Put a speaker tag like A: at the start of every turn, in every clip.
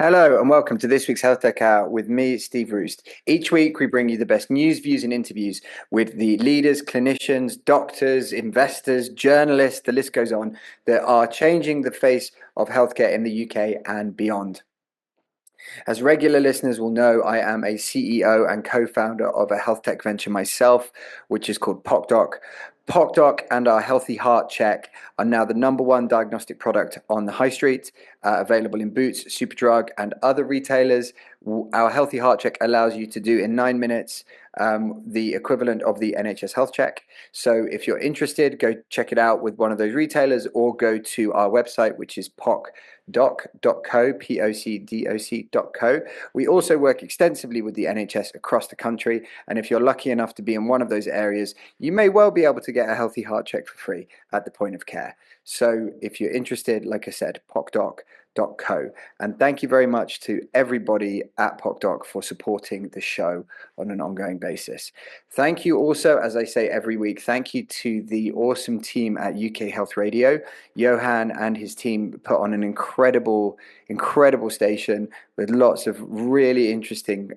A: Hello and welcome to this week's Health Tech Hour with me, Steve Roost. Each week we bring you the best news, views and interviews with the leaders, clinicians, doctors, investors, journalists, the list goes on, that are changing the face of healthcare in the UK and beyond. As regular listeners will know, I am a CEO and co-founder of a health tech venture myself, which is called PocDoc. PocDoc and our Healthy Heart Check are now the number one diagnostic product on the high street, available in Boots, Superdrug, and other retailers. Our Healthy Heart Check allows you to do in 9 minutes the equivalent of the NHS Health Check. So if you're interested, go check it out with one of those retailers or go to our website, which is pocdoc.co, pocdoc.co. We also work extensively with the NHS across the country, and if you're lucky enough to be in one of those areas, you may well be able to get a healthy heart check for free at the point of care. So if you're interested, like I said, pocdoc.co. And thank you very much to everybody at PocDoc for supporting the show on an ongoing basis. Thank you also, as I say every week, thank you to the awesome team at UK Health Radio. Johan and his team put on an incredible station with lots of really interesting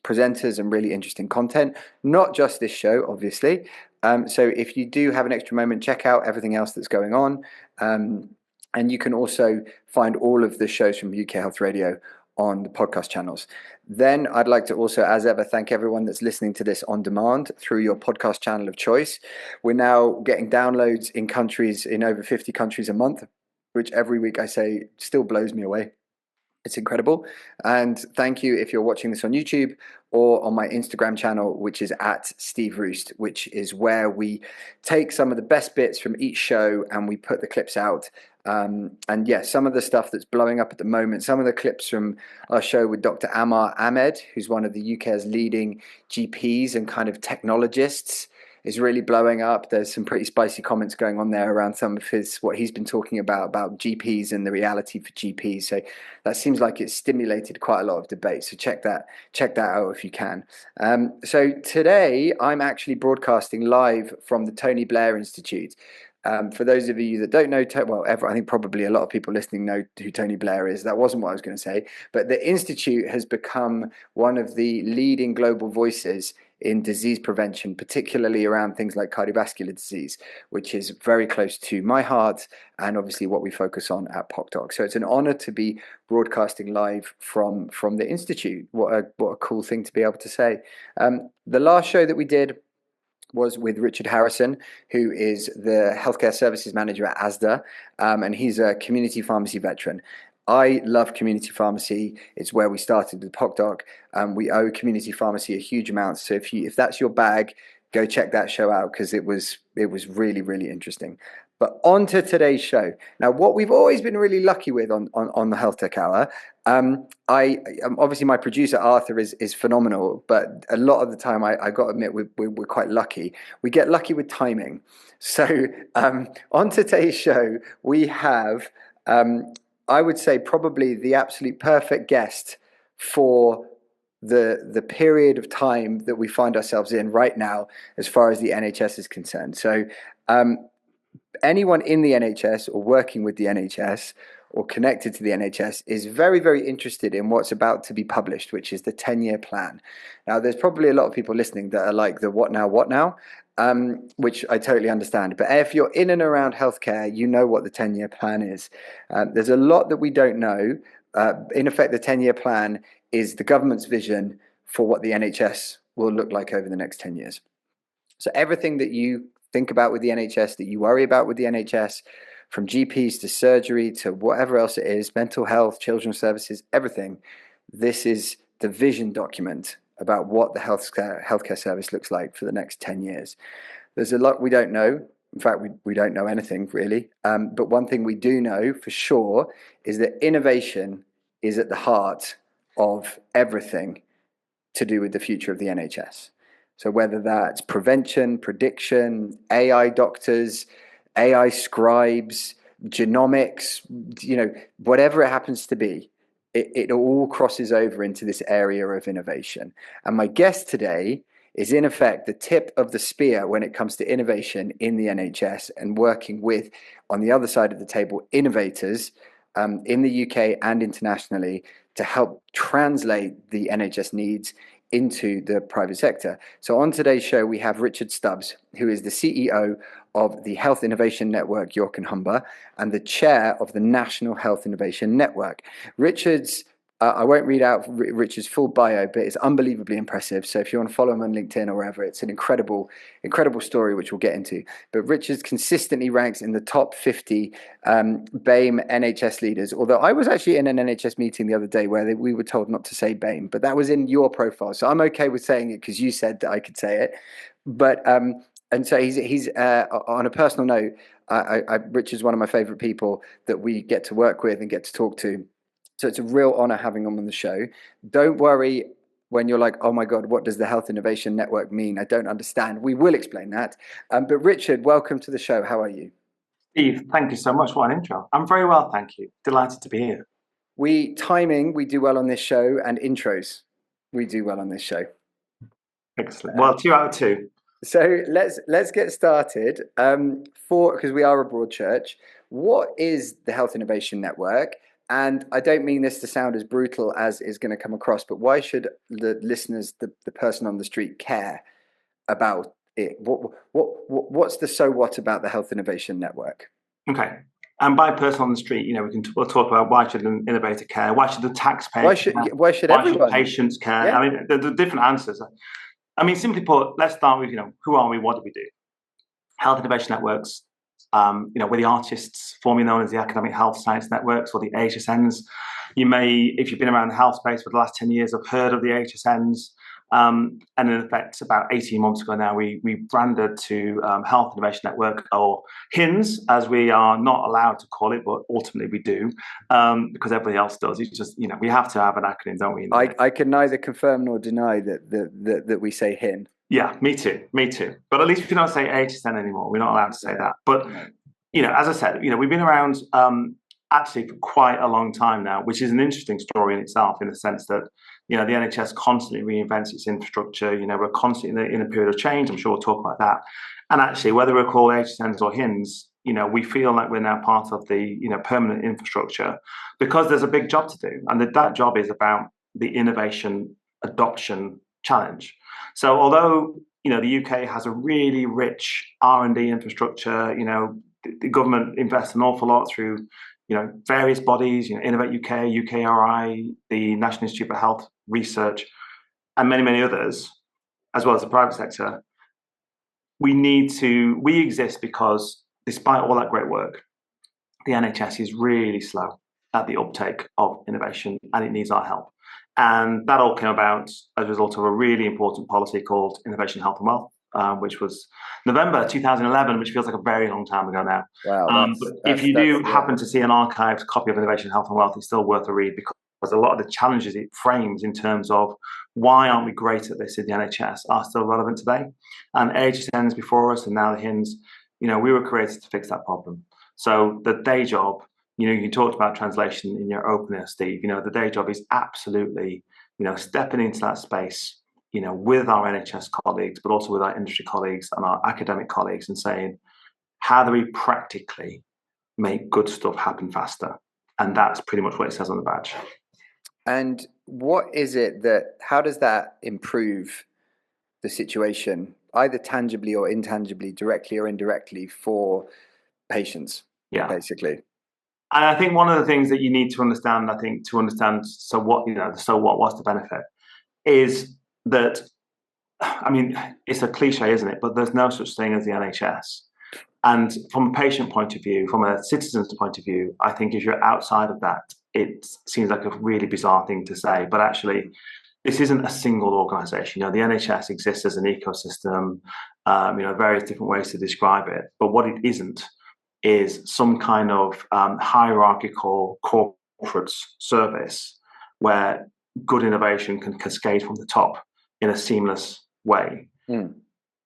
A: presenters and really interesting content. Not just this show, obviously. So if you do have an extra moment, check out everything else that's going on. And you can also find all of the shows from UK Health Radio on the podcast channels. Then I'd like to also, as ever, thank everyone that's listening to this on demand through your podcast channel of choice. We're now getting downloads in over 50 countries a month, which every week I say still blows me away. It's incredible. And thank you if you're watching this on YouTube or on my Instagram channel, which is at Steve Roost, which is where we take some of the best bits from each show and we put the clips out. And yeah, some of the stuff that's blowing up at the moment, some of the clips from our show with Dr. Ammar Ahmed, who's one of the UK's leading GPs and kind of technologists, is really blowing up. There's some pretty spicy comments going on there around some of what he's been talking about GPs and the reality for GPs. So that seems like it's stimulated quite a lot of debate. So check that out if you can. So today I'm actually broadcasting live from the Tony Blair Institute. For those of you that don't know, I think probably a lot of people listening know who Tony Blair is. That wasn't what I was going to say. But the Institute has become one of the leading global voices in disease prevention, particularly around things like cardiovascular disease, which is very close to my heart and obviously what we focus on at PocDoc. So it's an honor to be broadcasting live from the Institute. What a cool thing to be able to say. The last show that we did was with Richard Harrison, who is the healthcare services manager at ASDA, and he's a community pharmacy veteran. I love community pharmacy. It's where we started with PocDoc. We owe community pharmacy a huge amount. So if that's your bag, go check that show out because it was really, really interesting. But on to today's show. Now, what we've always been really lucky with on the Health Tech Hour, obviously my producer Arthur is phenomenal, but a lot of the time I got to admit we're quite lucky. We get lucky with timing. So on today's show, we have I would say probably the absolute perfect guest for the period of time that we find ourselves in right now as far as the NHS is concerned. So anyone in the NHS or working with the NHS or connected to the NHS is very, very interested in what's about to be published, which is the 10-year plan. Now, there's probably a lot of people listening that are like the what now, which I totally understand. But if you're in and around healthcare, you know what the 10-year plan is. There's a lot that we don't know. In effect, the 10-year plan is the government's vision for what the NHS will look like over the next 10 years. So everything that you think about with the NHS, that you worry about with the NHS, from GPs to surgery to whatever else it is, mental health, children's services, everything, this is the vision document about what the healthcare service looks like for the next 10 years. There's a lot we don't know. In fact, we don't know anything really. But one thing we do know for sure is that innovation is at the heart of everything to do with the future of the NHS. So whether that's prevention, prediction, AI doctors, AI scribes, genomics, whatever it happens to be, it all crosses over into this area of innovation. And my guest today is in effect the tip of the spear when it comes to innovation in the NHS and working with, on the other side of the table, innovators in the UK and internationally to help translate the NHS needs into the private sector. So on today's show, we have Richard Stubbs, who is the CEO of the Health Innovation Network, York and Humber, and the chair of the National Health Innovation Network. I won't read out Richard's full bio, but it's unbelievably impressive. So if you want to follow him on LinkedIn or wherever, it's an incredible story, which we'll get into. But Richard consistently ranks in the top 50 BAME NHS leaders. Although I was actually in an NHS meeting the other day where we were told not to say BAME, but that was in your profile. So I'm okay with saying it because you said that I could say it. But and so he's on a personal note, Richard's one of my favorite people that we get to work with and get to talk to. So it's a real honor having him on the show. Don't worry when you're like, oh my God, what does the Health Innovation Network mean? I don't understand. We will explain that. But Richard, welcome to the show. How are you?
B: Steve, thank you so much. What an intro. I'm very well, thank you. Delighted to be here.
A: We do well on this show, and intros, we do well on this show.
B: Excellent. Well, 2 out of 2.
A: So let's get started. Because we are a broad church, what is the Health Innovation Network? And I don't mean this to sound as brutal as is going to come across, but why should the listeners, the person on the street, care about it? What's the so what about the Health Innovation Network?
B: Okay. And by person on the street, we'll talk about why should an innovator care? Why should the taxpayer care?
A: Why should everyone?
B: Patients care?
A: Yeah.
B: I mean, the different answers. I mean, simply put, let's start with, who are we? What do we do? Health Innovation Networks. We're the artists, formerly known as the Academic Health Science Networks, or the AHSNs. You may, if you've been around the health space for the last 10 years, have heard of the AHSNs. And in effect, about 18 months ago now, we branded to Health Innovation Network, or HINS, as we are not allowed to call it, but ultimately we do, because everybody else does. It's just, we have to have an acronym, don't we?
A: I can neither confirm nor deny that we say HIN.
B: Yeah, me too. But at least if you don't say AHSN anymore, we're not allowed to say that. But, as I said, we've been around actually for quite a long time now, which is an interesting story in itself, in the sense that, the NHS constantly reinvents its infrastructure. We're constantly in a period of change. I'm sure we'll talk about that. And actually, whether we're called AHSNs or HINS, we feel like we're now part of the, permanent infrastructure, because there's a big job to do. And that job is about the innovation adoption challenge. So although, the UK has a really rich R&D infrastructure, the government invests an awful lot through, various bodies, Innovate UK, UKRI, the National Institute for Health Research, and many, many others, as well as the private sector. We exist because, despite all that great work, the NHS is really slow at the uptake of innovation, and it needs our help. And that all came about as a result of a really important policy called Innovation, Health and Wealth, which was November 2011, which feels like a very long time ago now.
A: Wow,
B: but if you do happen to see an archived copy of Innovation, Health and Wealth, it's still worth a read, because a lot of the challenges it frames in terms of why aren't we great at this in the NHS are still relevant today. And AHSNs before us, and now the HINS, we were created to fix that problem. So the day job, you talked about translation in your opener, Steve. The day job is absolutely, stepping into that space, with our NHS colleagues, but also with our industry colleagues and our academic colleagues, and saying, how do we practically make good stuff happen faster? And that's pretty much what it says on the badge.
A: And how does that improve the situation, either tangibly or intangibly, directly or indirectly, for patients?
B: Yeah,
A: basically.
B: And I think one of the things that you need to understand, so what, what's the benefit, is that, I mean, it's a cliche, isn't it? But there's no such thing as the NHS. And from a patient point of view, from a citizen's point of view, I think if you're outside of that, it seems like a really bizarre thing to say. But actually, this isn't a single organisation. The NHS exists as an ecosystem, various different ways to describe it. But what it isn't is some kind of hierarchical corporate service where good innovation can cascade from the top in a seamless way.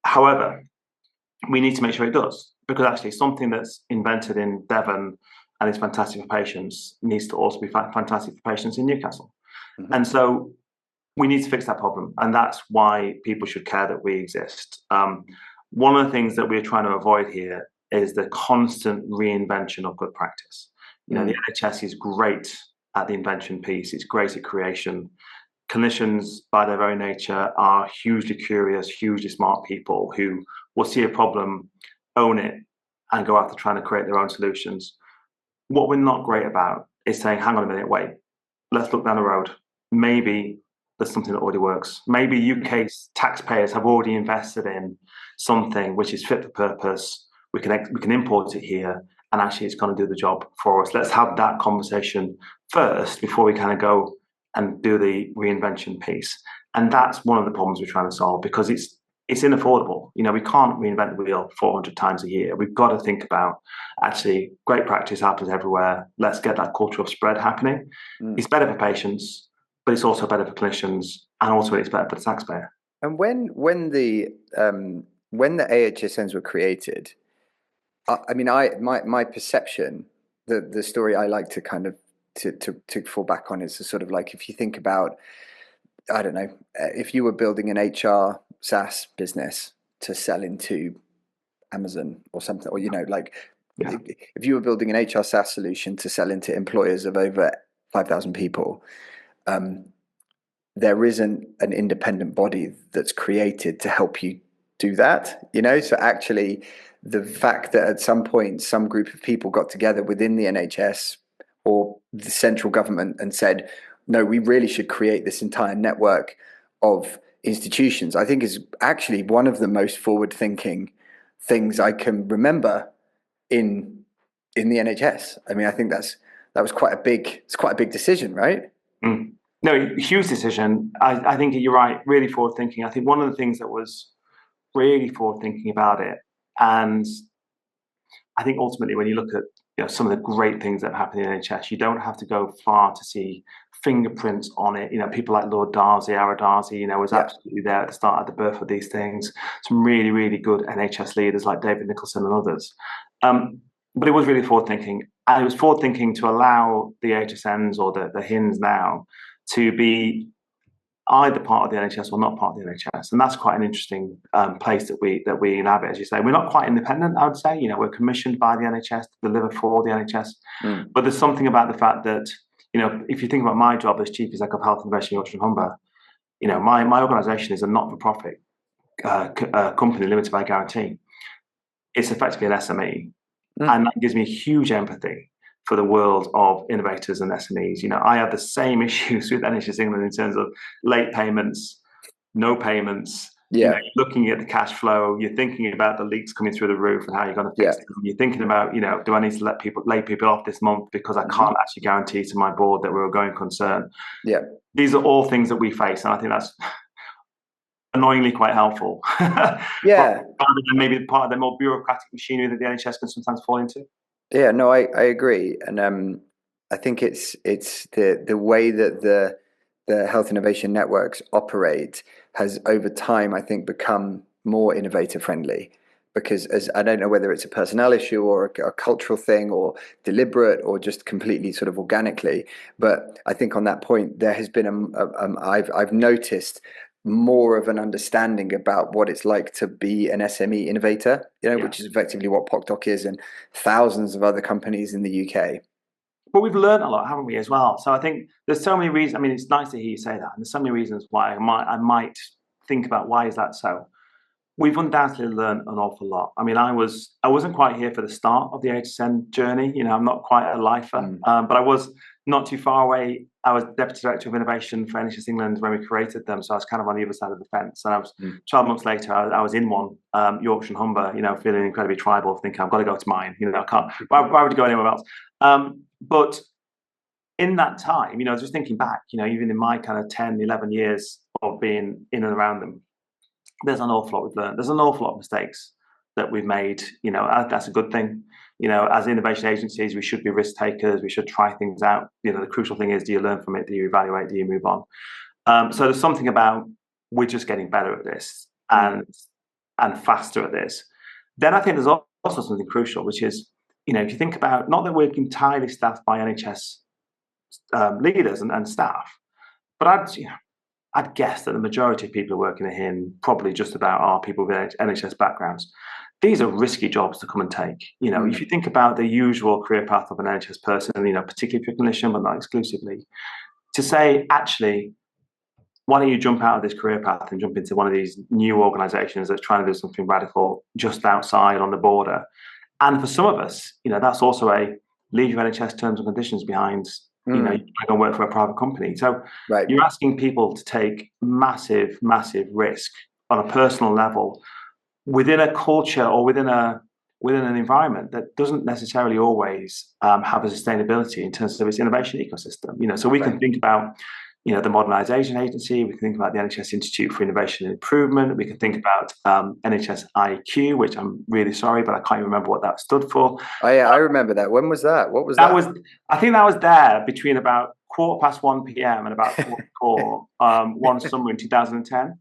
B: However, we need to make sure it does, because actually something that's invented in Devon and is fantastic for patients needs to also be fantastic for patients in Newcastle. And so we need to fix that problem, and that's why people should care that we exist. One of the things that we're trying to avoid here is the constant reinvention of good practice. You know, the NHS is great at the invention piece. It's great at creation. Clinicians, by their very nature, are hugely curious, hugely smart people who will see a problem, own it, and go after trying to create their own solutions. What we're not great about is saying, hang on a minute, wait, let's look down the road. Maybe there's something that already works. Maybe UK's taxpayers have already invested in something which is fit for purpose. We can import it here, and actually it's going to do the job for us. Let's have that conversation first before we kind of go and do the reinvention piece. And that's one of the problems we're trying to solve, because it's unaffordable. You know, we can't reinvent the wheel 400 times a year. We've got to think about, actually, great practice happens everywhere. Let's get that culture of spread happening. It's better for patients, but it's also better for clinicians, and also it's better for the taxpayer.
A: And when the AHSNs were created, I mean, my perception, the story I like to kind of to fall back on is sort of like, if you think about, I don't know, if you were building an HR SaaS business to sell into Amazon or something, or, you know, like, if you were building an HR SaaS solution to sell into employers of over 5,000 people, there isn't an independent body that's created to help you do that, you know? So actually, the fact that at some point some group of people got together within the NHS or the central government and said, no, we really should create this entire network of institutions, I think is actually one of the most forward-thinking things I can remember in the NHS. I mean, I think that was quite a big decision, right?
B: No, huge decision. I think you're right, really forward-thinking. I think one of the things that was really forward-thinking about it, and I think ultimately when you look at, you know, some of the great things that have happened in the NHS, you don't have to go far to see fingerprints on it. You know, people like Lord Darcy, Ara Darcy, you know, was absolutely there at the start, at the birth of these things. Some really, really good NHS leaders like David Nicholson and others. But it was really forward-thinking, and it was forward-thinking to allow the HSNs or the HINs now to be either part of the NHS or not part of the NHS, and that's quite an interesting place that we inhabit. As you say, we're not quite independent, I would say. You know, we're commissioned by the NHS to deliver for the NHS, but there's something about the fact that, you know, if you think about my job as Chief Executive of Health Innovation Yorkshire and Humber, you know, my organisation is a not-for-profit company limited by guarantee. It's effectively an SME, and that gives me huge empathy for the world of innovators and SMEs. You know, I have the same issues with NHS England in terms of late payments, no payments. You know, looking at the cash flow, you're thinking about the leaks coming through the roof and how you're going to fix them. You're thinking about, you know, do I need to lay people off this month because I can't actually guarantee to my board that we're a going concern. These are all things that we face, and I think that's annoyingly quite helpful. Rather than maybe part of the more bureaucratic machinery that the NHS can sometimes fall into.
A: Yeah, no, I agree, and I think it's the way that the health innovation networks operate has over time, I think, become more innovator friendly, because as I don't know whether it's a personnel issue or a cultural thing or deliberate or just completely sort of organically, but I think on that point there has been I've noticed more of an understanding about what it's like to be an SME innovator, you know, which is effectively what PocDoc is, and thousands of other companies in the UK.
B: But we've learned a lot, haven't we, as well? So I think there's so many reasons. I mean, it's nice to hear you say that, and there's so many reasons why I might think about why is that so. We've undoubtedly learned an awful lot. I mean, I wasn't quite here for the start of the HSN journey. You know, I'm not quite a lifer, but I was not too far away. I was Deputy Director of Innovation for NHS England when we created them, so I was kind of on the other side of the fence. And I was 12 months later, I was in one, Yorkshire and Humber, you know, feeling incredibly tribal, thinking I've got to go to mine. You know, I can't. Why would you go anywhere else? But in that time, you know, just thinking back, you know, even in my kind of 10, 11 years of being in and around them, there's an awful lot we've learned. There's an awful lot of mistakes that we've made. You know, that's a good thing. You know, as innovation agencies, we should be risk takers. We should try things out. You know, the crucial thing is, do you learn from it? Do you evaluate? Do you move on? So there's something about we're just getting better at this and faster at this. Then I think there's also something crucial, which is, you know, if you think about, not that we're entirely staffed by NHS leaders and staff, but I'd guess that the majority of people who work in a HIN probably just about are people with NHS backgrounds. these are risky jobs to come and take. You know, if you think about the usual career path of an NHS person, you know, particularly if you're a clinician, but not exclusively, to say, actually, why don't you jump out of this career path and jump into one of these new organizations that's trying to do something radical just outside on the border? And for some of us, you know, that's also a leave your NHS terms and conditions behind. You know, you're going to work for a private company. So you're asking people to take massive, massive risk on a personal level within a culture or within an environment that doesn't necessarily always have a sustainability in terms of its innovation ecosystem. You know, so we can think about, you know, the Modernisation Agency. We can think about the NHS Institute for Innovation and Improvement. We can think about NHS IQ, which I'm really sorry, but I can't even remember what that stood for.
A: Oh yeah, I remember that. When was that? What was that?
B: I think that was there between about 1:15 p.m. and about 4 one summer in 2010.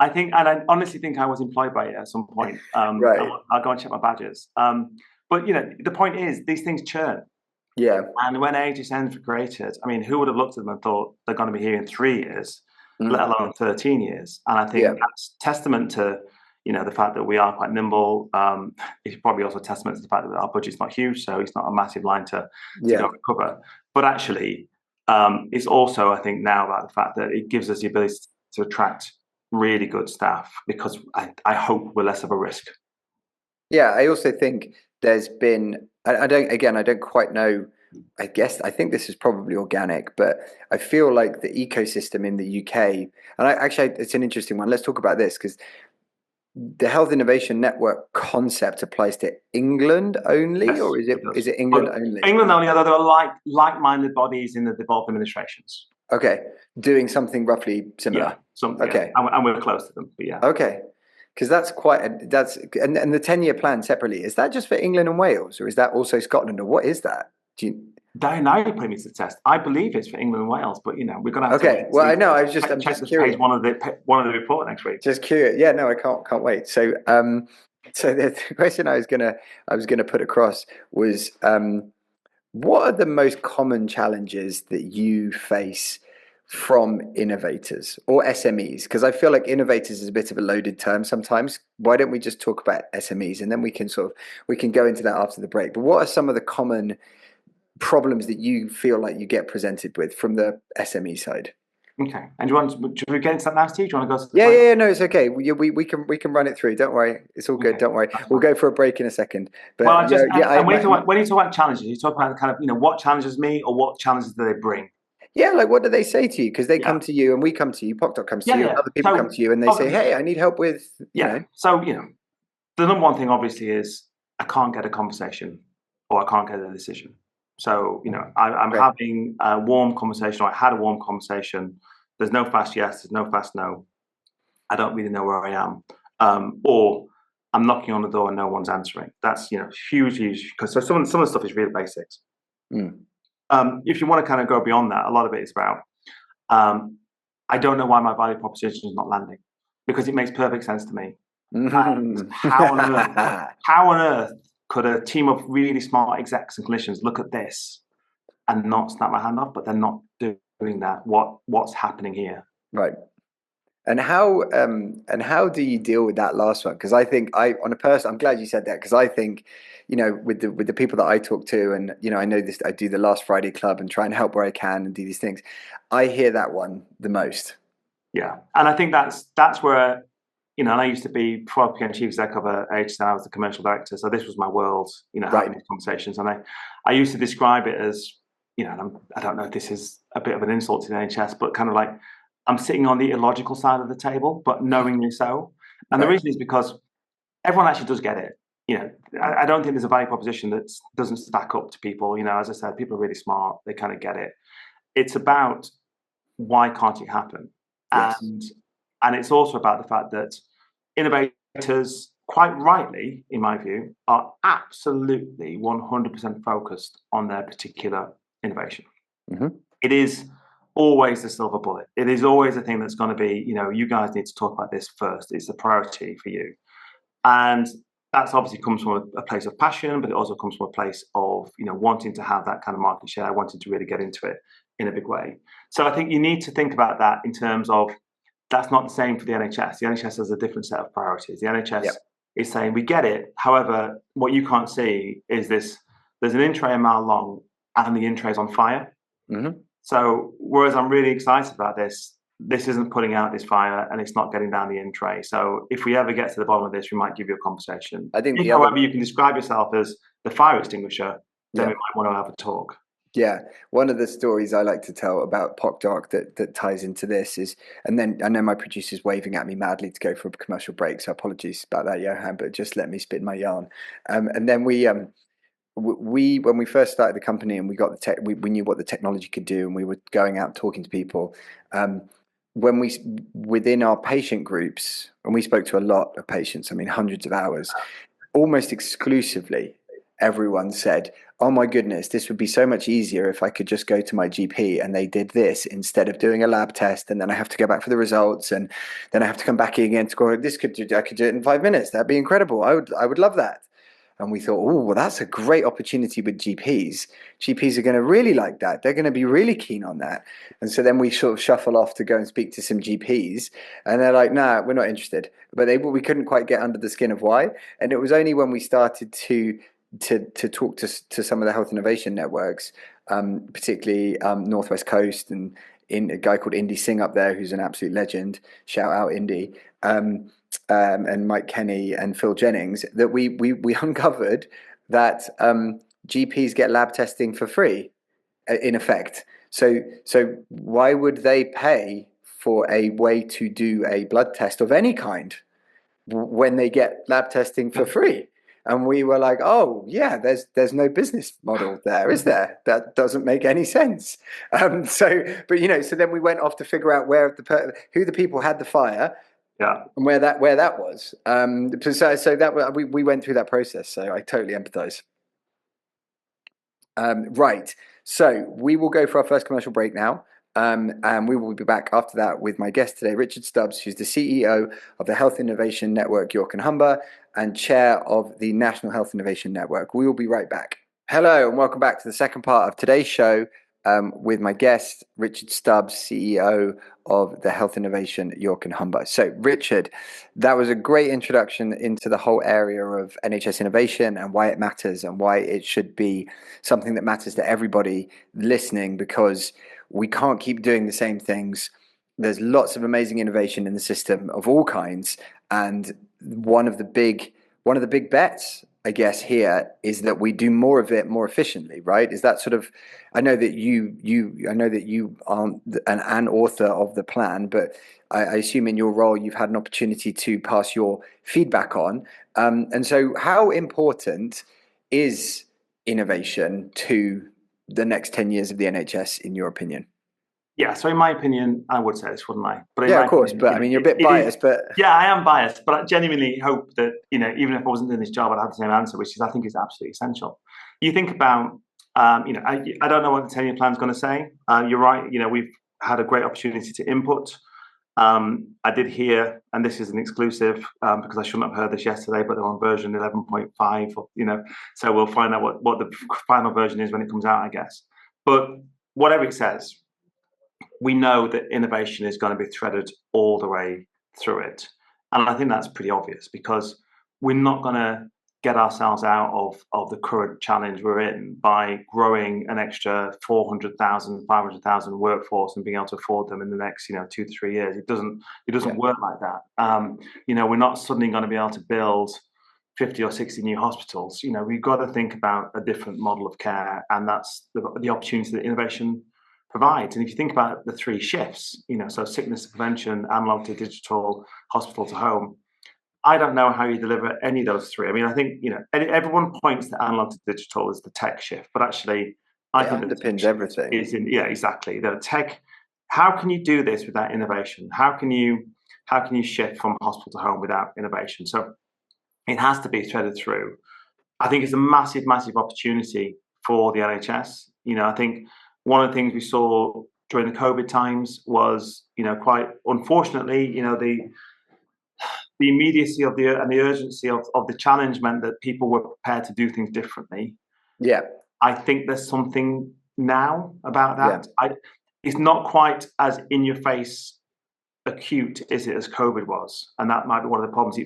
B: I think, and I honestly think I was employed by it at some point. I'll go and check my badges. But you know, the point is, these things churn. Yeah. And when HSNs were created, I mean, who would have looked at them and thought they're going to be here in 3 years, let alone 13 years? And I think that's testament to, you know, the fact that we are quite nimble. It's probably also testament to the fact that our budget's not huge, so it's not a massive line to go recover. But actually, it's also, I think, now about the fact that it gives us the ability to attract really good staff, because I hope we're less of a risk.
A: Yeah, I also think there's been, I don't quite know, I think this is probably organic, but I feel like the ecosystem in the UK, and it's an interesting one. Let's talk about this, because the Health Innovation Network concept applies to England only, or is it England only?
B: England only, although there are like-minded bodies in the devolved administrations.
A: Okay, doing something roughly similar.
B: Yeah, and we're close to them, but yeah.
A: Okay. Because that's and the 10-year plan separately, is that just for England and Wales, or is that also Scotland, or what is that?
B: Now you're putting me to the test. I believe it's for England and Wales, but you know, we're going to have to.
A: Okay, well, I know. I'm just curious.
B: Page one of the report next week.
A: Just curious. Yeah, no, I can't wait. So, so the question I was gonna put across was, what are the most common challenges that you face from innovators or SMEs? Because I feel like innovators is a bit of a loaded term sometimes. Why don't we just talk about SMEs, and then we can go into that after the break. But what are some of the common problems that you feel like you get presented with from the SME side?
B: Okay. And should we get into that now, Steve? Do you want to go to the
A: Yeah, no, it's okay. We can run it through. Don't worry. It's all good. Okay. Don't worry. We'll go for a break in a second. But
B: when you talk about challenges, you talk about kind of, you know, what challenges me, or what challenges do they bring?
A: Yeah, like what do they say to you? Because they come to you, and we come to you, PocDoc comes to you, and other people come to you, and they say, hey, I need help with, you know.
B: So, you know, the number one thing obviously is I can't get a conversation, or I can't get a decision. So, you know, I'm having a warm conversation, or I had a warm conversation. There's no fast yes, there's no fast no. I don't really know where I am. Or I'm knocking on the door and no one's answering. That's, you know, huge, because some of the stuff is really basics. If you want to kind of go beyond that, a lot of it is about, I don't know why my value proposition is not landing, because it makes perfect sense to me. How on earth could a team of really smart execs and clinicians look at this and not snap my hand off? But they're not doing that. What's happening here?
A: Right. And how do you deal with that last one? Because I think I'm glad you said that, because I think, you know, with the people that I talk to, and you know, I know this, I do the Last Friday Club and try and help where I can and do these things. I hear that one the most. Yeah,
B: and I think that's where, you know, and I used to be before I became chief exec of HSN, I was the commercial director, so this was my world, you know, having these conversations. And I used to describe it as, you know, and I don't know if this is a bit of an insult to the NHS, but kind of like, I'm sitting on the illogical side of the table, but knowingly so. And the reason is because everyone actually does get it. You know, I don't think there's a value proposition that doesn't stack up to people. You know, as I said, people are really smart. They kind of get it. It's about, why can't it happen? Yes. And it's also about the fact that innovators, quite rightly, in my view, are absolutely 100% focused on their particular innovation. It is always the silver bullet. It is always the thing that's going to be, you know, you guys need to talk about this first. It's a priority for you. And that's obviously comes from a place of passion, but it also comes from a place of, you know, wanting to have that kind of market share, wanting to really get into it in a big way. So I think you need to think about that in terms of that's not the same for the NHS. The NHS has a different set of priorities. The NHS
A: Yep.
B: is saying, we get it. However, what you can't see is this, there's an in tray a mile long and the in tray is on fire.
A: Mm-hmm.
B: So whereas I'm really excited about this isn't putting out this fire and it's not getting down the in tray. So if we ever get to the bottom of this, we might give you a conversation.
A: I think
B: however, you can describe yourself as the fire extinguisher, then we might want to have a talk.
A: Yeah, one of the stories I like to tell about PocDoc that ties into this is, and then I know my producer's waving at me madly to go for a commercial break, so apologies about that, Johan, but just let me spin my yarn. And then we when we first started the company and we got the tech, we knew what the technology could do, and we were going out talking to people. When we within our patient groups, and we spoke to a lot of patients, I mean hundreds of hours, almost exclusively, everyone said, oh my goodness, this would be so much easier if I could just go to my GP and they did this instead of doing a lab test, and then I have to go back for the results, and then I have to come back again to go, I could do it in 5 minutes. That'd be incredible. I would love that. And we thought, oh, well, that's a great opportunity with GPs. GPs are going to really like that. They're going to be really keen on that. And so then we sort of shuffle off to go and speak to some GPs, and they're like, nah, we're not interested. But we couldn't quite get under the skin of why. And it was only when we started to talk to some of the health innovation networks, particularly Northwest Coast, and in a guy called Indy Singh up there, who's an absolute legend. Shout out Indy, and Mike Kenny and Phil Jennings, that we uncovered that GPs get lab testing for free, in effect. So why would they pay for a way to do a blood test of any kind when they get lab testing for free? And we were like, oh yeah, there's no business model there, is there? That doesn't make any sense. So then we went off to figure out who the people had the fire, and where that was. So that we went through that process. So I totally empathise. Right. So we will go for our first commercial break now. And we will be back after that with my guest today, Richard Stubbs, who's the CEO of the Health Innovation Network York and Humber and chair of the National Health Innovation Network. We will be right back. Hello, and welcome back to the second part of today's show with my guest, Richard Stubbs, CEO of the Health Innovation York and Humber. So, Richard, that was a great introduction into the whole area of NHS innovation and why it matters and why it should be something that matters to everybody listening, because we can't keep doing the same things. There's lots of amazing innovation in the system of all kinds, and one of the big bets, I guess, here is that we do more of it more efficiently, right? Is that sort of? I know that you aren't an author of the plan, but I assume in your role you've had an opportunity to pass your feedback on. And so, how important is innovation to the next 10 years of the NHS, in your opinion?
B: Yeah, so in my opinion, I would say this, wouldn't I?
A: But yeah, of course. Opinion, but I mean, you're a bit biased. But
B: yeah, I am biased. But I genuinely hope that, even if I wasn't doing this job, I'd have the same answer, which is I think is absolutely essential. You think about, I don't know what the 10-year plan is going to say. You're right. We've had a great opportunity to input. I did hear, and this is an exclusive because I shouldn't have heard this yesterday, but they're on version 11.5. So we'll find out what the final version is when it comes out, I guess. But whatever it says, we know that innovation is going to be threaded all the way through it. And I think that's pretty obvious, because we're not going to get ourselves out of the current challenge we're in by growing an extra 400,000, 500,000 workforce and being able to afford them in the next 2 to 3 years. It doesn't work like that. We're not suddenly going to be able to build 50 or 60 new hospitals. We've got to think about a different model of care, and that's the opportunity that innovation provides. And if you think about the 3 shifts, so sickness to prevention, analog to digital, hospital to home, I don't know how you deliver any of those 3. I mean, I think, everyone points to analog to digital as the tech shift, but actually, I think
A: it underpins everything.
B: Exactly. The tech. How can you do this without innovation? How can you shift from hospital to home without innovation? So it has to be threaded through. I think it's a massive, massive opportunity for the NHS. I think one of the things we saw during the COVID times was, quite unfortunately, the immediacy of and the urgency of the challenge meant that people were prepared to do things differently.
A: Yeah.
B: I think there's something now about that. Yeah. It's not quite as in your face acute is it as COVID was, and that might be one of the problems.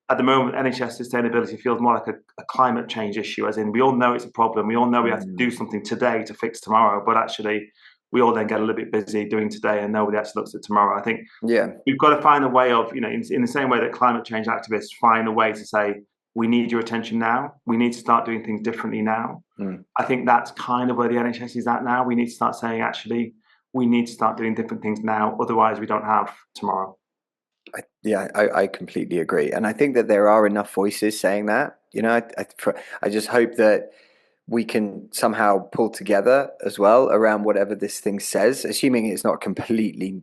B: At the moment, NHS sustainability feels more like a climate change issue, as in we all know it's a problem, we all know we have to do something today to fix tomorrow, but actually we all then get a little bit busy doing today and nobody actually looks at tomorrow. I think we've got to find a way of, in the same way that climate change activists find a way to say, we need your attention now, we need to start doing things differently now. I think that's kind of where the NHS is at now. We need to start saying, actually, we need to start doing different things now, otherwise we don't have tomorrow.
A: I completely agree, and I think that there are enough voices saying that. I just hope that we can somehow pull together as well around whatever this thing says, assuming it's not completely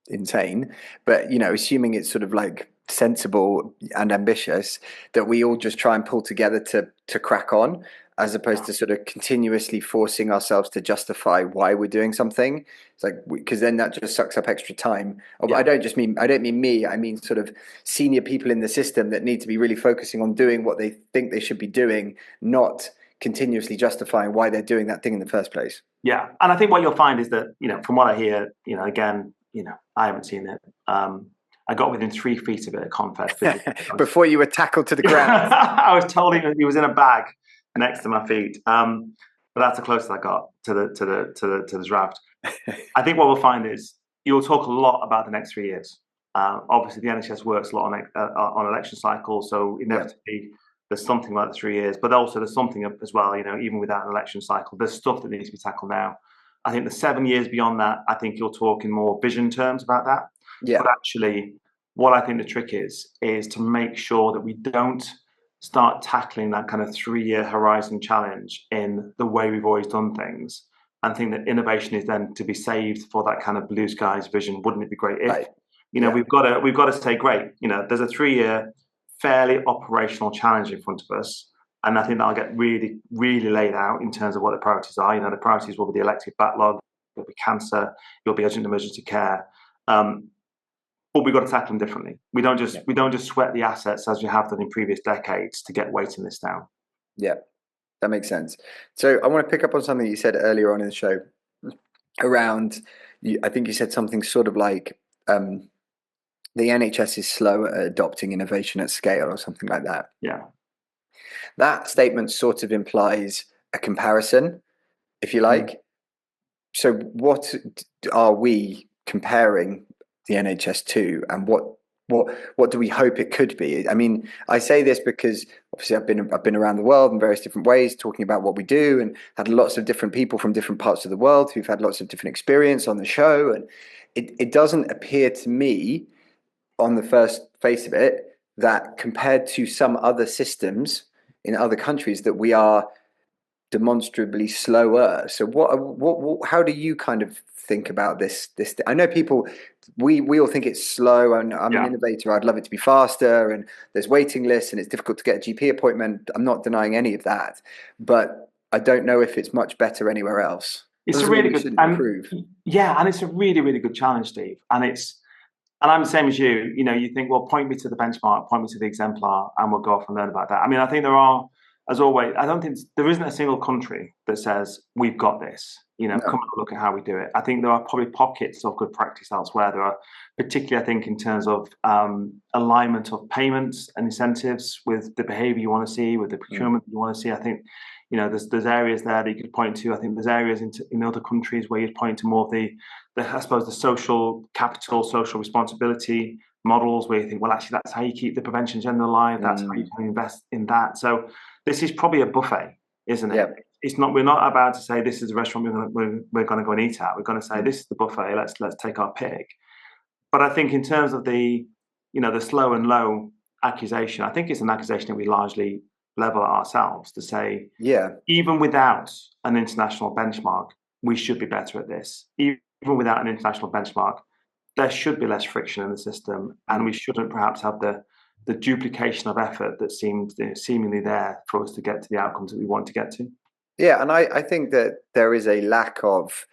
A: insane, but assuming it's sort of like sensible and ambitious, that we all just try and pull together to crack on, as opposed to sort of continuously forcing ourselves to justify why we're doing something. It's like, because then that just sucks up extra time. I don't mean me, I mean sort of senior people in the system that need to be really focusing on doing what they think they should be doing, not continuously justifying why they're doing that thing in the first place.
B: Yeah, and I think what you'll find is that, from what I hear, again, I haven't seen it. I got within 3 feet of it at Confed.
A: Before you were tackled to the ground.
B: I was told he was in a bag next to my feet. But that's the closest I got to the draft. I think what we'll find is you'll talk a lot about the next 3 years. Obviously, the NHS works a lot on election cycles, so inevitably there's something like the 3 years, but also there's something as well, even without an election cycle, there's stuff that needs to be tackled now. I think the 7 years beyond that, I think you'll talk in more vision terms about that. Yeah. But actually, what I think the trick is to make sure that we don't start tackling that kind of 3-year horizon challenge in the way we've always done things, and think that innovation is then to be saved for that kind of blue skies vision. Wouldn't it be great if,
A: right.
B: We've got to say, great, there's a 3-year fairly operational challenge in front of us, and I think that'll get really, really laid out in terms of what the priorities are. The priorities will be the elective backlog, it'll be cancer, it'll be urgent emergency care, but we've got to tackle them differently. We don't just sweat the assets as we have done in previous decades to get waiting lists down.
A: Yeah, that makes sense. So I want to pick up on something you said earlier on in the show around, I think you said something sort of like, the NHS is slow at adopting innovation at scale, or something like that.
B: Yeah.
A: That statement sort of implies a comparison, if you like. So what are we comparing the NHS to, and what do we hope it could be? I mean, I say this because obviously I've been around the world in various different ways talking about what we do, and had lots of different people from different parts of the world who've had lots of different experience on the show, and it doesn't appear to me on the first face of it that compared to some other systems in other countries that we are demonstrably slower. So what how do you kind of think about this? I know people, we all think it's slow, and I'm an innovator, I'd love it to be faster, and there's waiting lists and it's difficult to get a GP appointment. I'm not denying any of that, but I don't know if it's much better anywhere else.
B: It's a really good improve. And it's a really, really good challenge, Steve. And I'm the same as you. You think, well, point me to the benchmark, point me to the exemplar, and we'll go off and learn about that. I mean, I think there are, as always, I don't think there isn't a single country that says we've got this. Come and look at how we do it. I think there are probably pockets of good practice elsewhere. There are, particularly, I think, in terms of alignment of payments and incentives with the behaviour you want to see, with the procurement you want to see. I think, there's areas there that you could point to. I think there's areas in other countries where you'd point to more of the I suppose the social capital, social responsibility models, where you think, well, actually, that's how you keep the prevention agenda alive. That's how you can invest in that. So this is probably a buffet, isn't it?
A: Yep.
B: It's not. We're not about to say this is a restaurant we're going to go and eat at. We're going to say this is the buffet. Let's take our pick. But I think in terms of the the slow and low accusation, I think it's an accusation that we largely level at ourselves to say, even without an international benchmark, we should be better at this. Even without an international benchmark, there should be less friction in the system, and we shouldn't perhaps have the duplication of effort that seems seemingly there for us to get to the outcomes that we want to get to.
A: Yeah, and I think that there is a lack of,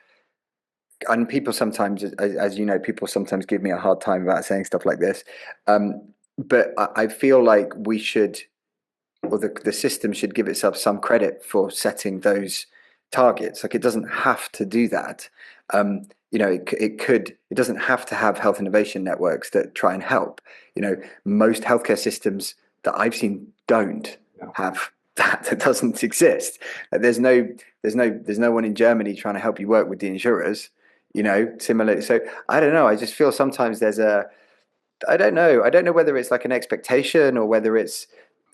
A: and people sometimes, as you know, people sometimes give me a hard time about saying stuff like this, but I feel like we should, or the system should give itself some credit for setting those targets. Like, it doesn't have to do that. it doesn't have to have health innovation networks that try and help. Most healthcare systems that I've seen don't have that doesn't exist. There's no one in Germany trying to help you work with the insurers, similar. So I don't know. I just feel sometimes I don't know. I don't know whether it's like an expectation or whether it's,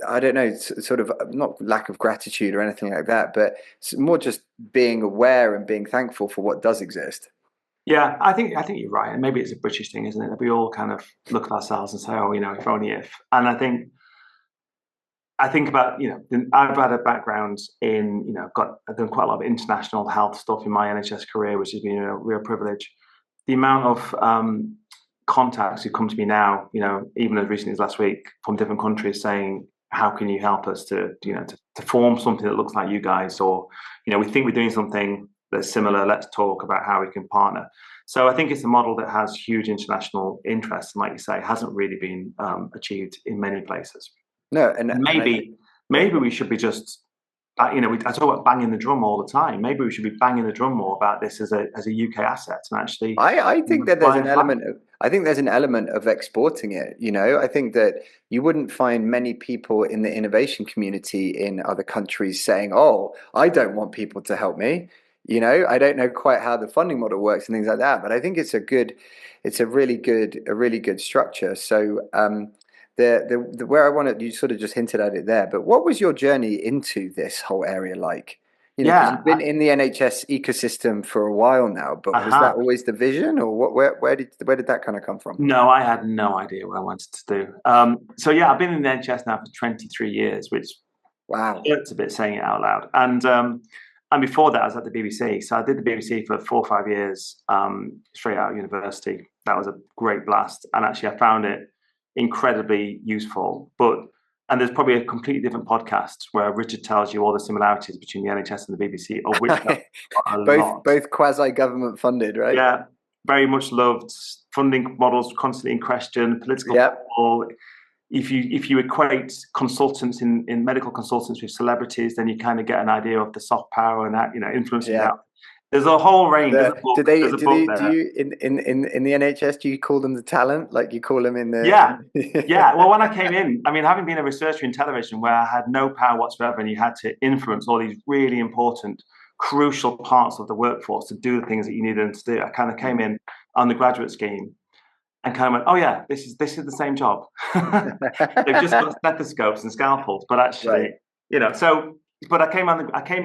A: I don't know, sort of not lack of gratitude or anything like that, but it's more just being aware and being thankful for what does exist.
B: Yeah, I think you're right. And maybe it's a British thing, isn't it? That we all kind of look at ourselves and say, oh, if only if. And I think about, I've had a background in, I've done quite a lot of international health stuff in my NHS career, which has been a real privilege. The amount of contacts who come to me now, even as recently as last week, from different countries saying, how can you help us to form something that looks like you guys? Or, we think we're doing something that's similar. Let's talk about how we can partner. So I think it's a model that has huge international interest. And like you say, hasn't really been achieved in many places.
A: No, and
B: maybe we should be just, I talk about banging the drum all the time. Maybe we should be banging the drum more about this as a UK asset and actually.
A: I think that there's an element of exporting it. I think that you wouldn't find many people in the innovation community in other countries saying, "Oh, I don't want people to help me." I don't know quite how the funding model works and things like that, but I think it's a really good structure. So the where I wanted, you sort of just hinted at it there, but what was your journey into this whole area like? Because you've been in the NHS ecosystem for a while now, but was that always the vision, or where did that kind of come from?
B: No, I had no idea what I wanted to do. So yeah, I've been in the NHS now for 23 years, which hurts a bit saying it out loud. And before that, I was at the BBC. So I did the BBC for 4 or 5 years, straight out of university. That was a great blast, and actually, I found it incredibly useful. And there's probably a completely different podcast where Richard tells you all the similarities between the NHS and the BBC, of which
A: both quasi-government funded, right?
B: Yeah, very much loved. Funding models constantly in question, political people. If you equate consultants in medical consultants with celebrities, then you kind of get an idea of the soft power and that influencing that. There's a whole range.
A: Do you in the NHS, do you call them the talent, like you call them in the?
B: Yeah. Well, when I came in, I mean, having been a researcher in television where I had no power whatsoever, and you had to influence all these really important, crucial parts of the workforce to do the things that you needed them to do. I kind of came in on the graduate scheme and kind of went, oh yeah, this is the same job. They've just got stethoscopes and scalpels, but actually, But I came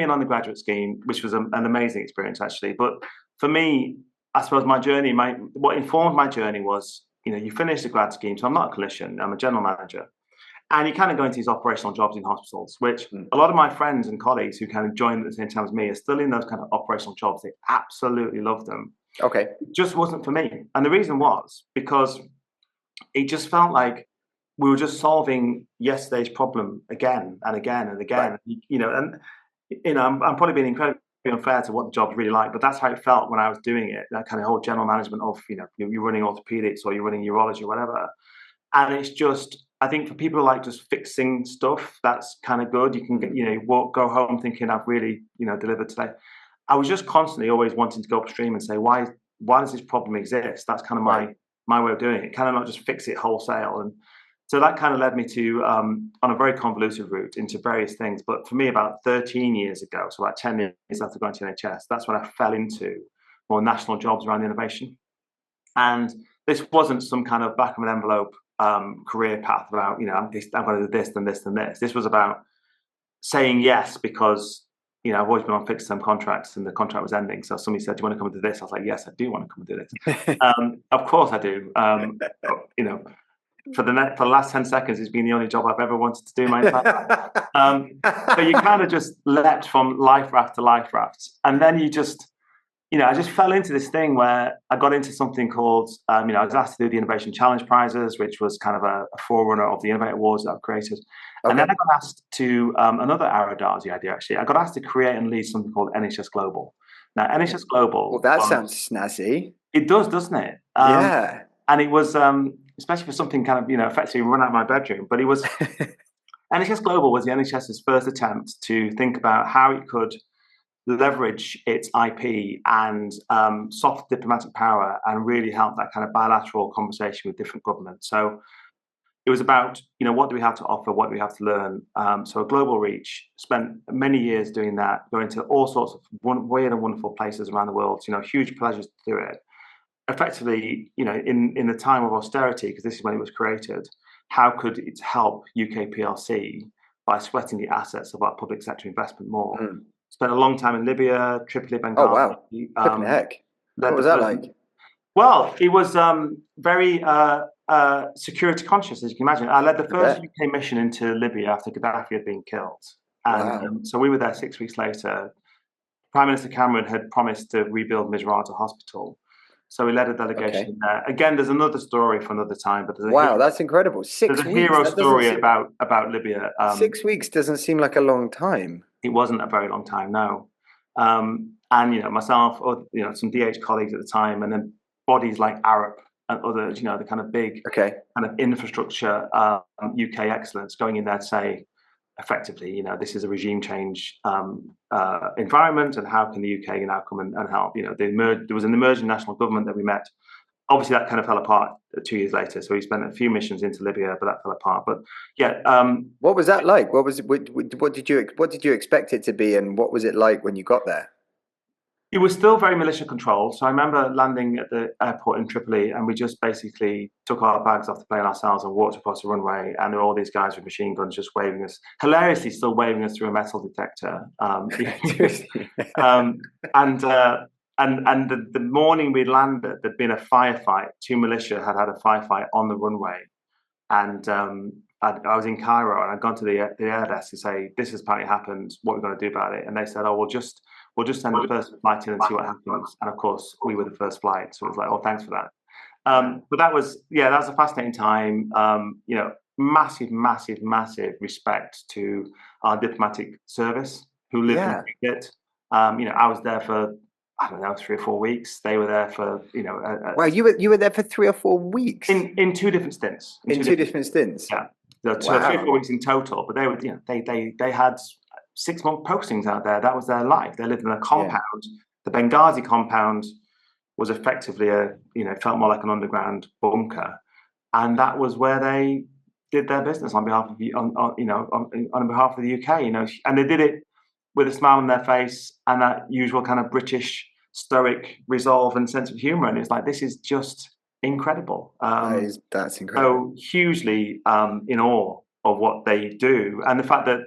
B: in on the graduate scheme, which was an amazing experience actually. But for me, I suppose what informed my journey was, you finish the grad scheme. So I'm not a clinician, I'm a general manager. And you kind of go into these operational jobs in hospitals, which a lot of my friends and colleagues who kind of joined at the same time as me are still in those kind of operational jobs. They absolutely love them.
A: Okay.
B: It just wasn't for me. And the reason was because it just felt like we were just solving yesterday's problem again and again and again. Right. I'm probably being incredibly unfair to what the job's really like, but that's how it felt when I was doing it. That kind of whole general management of, you're running orthopedics or you're running urology or whatever. And it's just, I think for people who like just fixing stuff, that's kind of good. You can get, go home thinking I've really, delivered today. I was just constantly always wanting to go upstream and say, why does this problem exist? That's kind of my way of doing it. Kind of not just fix it wholesale. And so that kind of led me to, on a very convoluted route, into various things. But for me, about 13 years ago, so about 10 years after going to NHS, that's when I fell into more national jobs around innovation. And this wasn't some kind of back of an envelope career path about, I'm going to do this and this and this. This was about saying yes because, I've always been on fixed term contracts and the contract was ending. So somebody said, do you want to come and do this? I was like, yes, I do want to come and do this. Of course I do. For the last 10 seconds, it's been the only job I've ever wanted to do my entire life. So you kind of just leapt from life raft to life raft. And then you just, I just fell into this thing where I got into something called, I was asked to do the Innovation Challenge Prizes, which was kind of a forerunner of the Innovate Awards that I've created. Okay. And then I got asked to, another Aradarzi idea actually, I got asked to create and lead something called NHS Global. Now, NHS Global.
A: Well, that sounds snazzy.
B: It does, doesn't it?
A: Yeah.
B: And it was, especially for something kind of, effectively run out of my bedroom, but it was, NHS Global was the NHS's first attempt to think about how it could leverage its IP and soft diplomatic power and really help that kind of bilateral conversation with different governments. So it was about, what do we have to offer? What do we have to learn? So a global reach, spent many years doing that, going to all sorts of weird and wonderful places around the world, huge pleasures to do it. Effectively, in the time of austerity, because this is when it was created, how could it help UK PLC by sweating the assets of our public sector investment more? Spent a long time in Libya, Tripoli, Benghazi.
A: Oh, wow. Flipping heck. What was that like?
B: Well, it was very security conscious, as you can imagine. I led the first UK mission into Libya after Gaddafi had been killed. And so we were there 6 weeks later. Prime Minister Cameron had promised to rebuild Misrata Hospital. So we led a delegation there. Again, there's another story for another time. But
A: that's incredible. 6 weeks.
B: There's a hero story about Libya.
A: 6 weeks doesn't seem like a long time.
B: It wasn't a very long time, no. And myself, or some DH colleagues at the time, and then bodies like Arab and others, the kind of big kind of infrastructure UK excellence going in there to say, effectively, this is a regime change environment, and how can the UK now come and help? There was an emerging national government that we met. Obviously, that kind of fell apart 2 years later. So we spent a few missions into Libya, but that fell apart. But yeah,
A: what was that like? What did you expect it to be, and what was it like when you got there?
B: It was still very militia controlled. So I remember landing at the airport in Tripoli, and we just basically took our bags off the plane ourselves and walked across the runway. And there were all these guys with machine guns just waving us, hilariously still waving us through a metal detector. And the morning we landed, there'd been a firefight. Two militia had a firefight on the runway. And I was in Cairo, and I'd gone to the air desk to say, this has apparently happened. What are we going to do about it? And they said, we'll just send the first flight in and see what happens. And of course, we were the first flight. So it was like, thanks for that. But that was a fascinating time. Massive, massive, massive respect to our diplomatic service who lived and breathed it. I was there for, 3 or 4 weeks. They were there for,
A: Wow, you were there for 3 or 4 weeks?
B: In two different stints.
A: In two different stints?
B: Yeah. So 3 or 4 weeks in total. But they were, they had 6-month postings out there. That was their life. They lived in a compound. The Benghazi compound was effectively felt more like an underground bunker, and that was where they did their business on behalf of on behalf of the UK. And they did it with a smile on their face and that usual kind of British stoic resolve and sense of humour. And it's like, this is just incredible.
A: That's incredible.
B: So hugely in awe of what they do, and the fact that